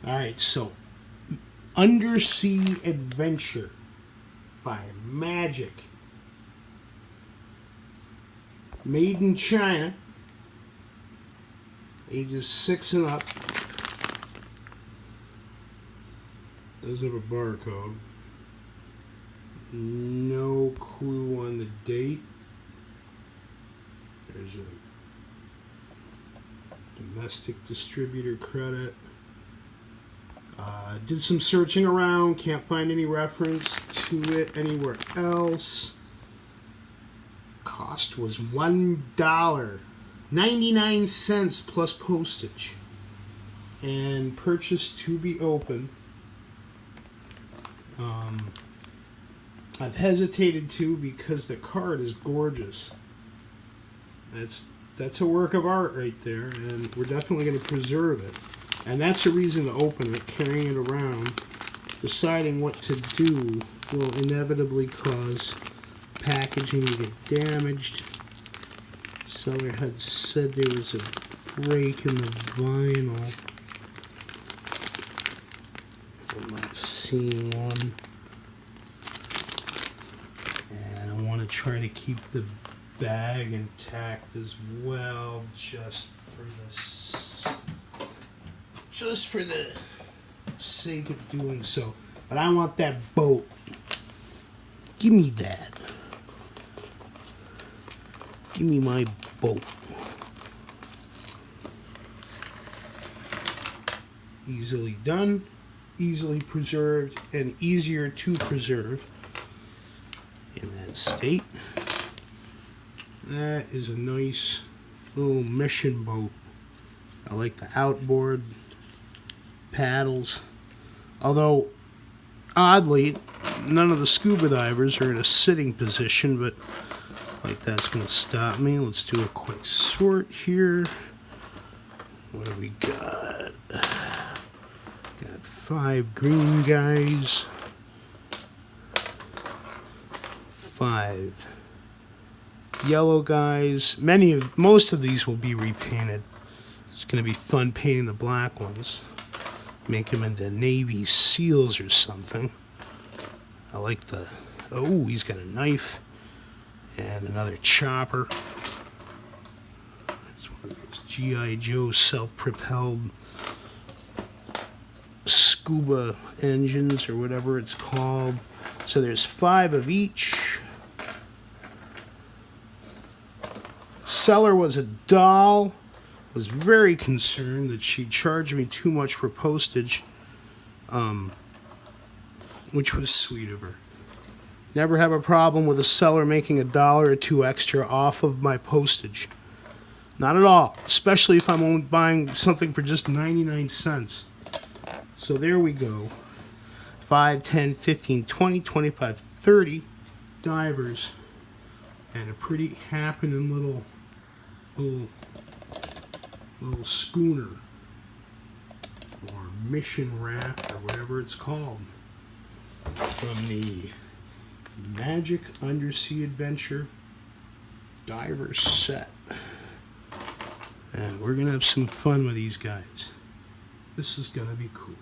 Alright, so Undersea Adventure by Magic. Made in China. Ages 6 and up. Does have a barcode. No clue on the date. There's a domestic distributor credit. Did some searching around, can't find any reference to it anywhere else. Cost was $1.99 plus postage. And purchase to be open. I've hesitated to because the card is gorgeous. That's a work of art right there, and we're definitely going to preserve it. And that's a reason to open it. Carrying it around, deciding what to do will inevitably cause packaging to get damaged. Seller had said there was a break in the vinyl. I'm not seeing one. And I want to try to keep the bag intact as well, just for the sake of doing so. But I want that boat. Give me that. Give me my boat. Easily done, easily preserved, and easier to preserve in that state. That is a nice little mission boat. I like the outboard paddles. Although, oddly, none of the scuba divers are in a sitting position, but like that's going to stop me. Let's do a quick sort here. What do we got? Got 5 green guys. 5 yellow guys. Most of these will be repainted. It's going to be fun painting the black ones. Make them into Navy SEALs or something. I like the... Oh, he's got a knife. And another chopper. It's one of those G.I. Joe self-propelled scuba engines or whatever it's called. So there's 5 of each. Seller was a doll. Was very concerned that she charged me too much for postage, which was sweet of her. Never have a problem with a seller making $1 or $2 extra off of my postage. Not at all, especially if I'm only buying something for just 99 cents. So there we go. 5, 10, 15, 20, 25, 30 divers, and a pretty happening little schooner or mission raft or whatever it's called from the Magic Undersea Adventure diver set. And we're gonna have some fun with these guys. This is gonna be cool.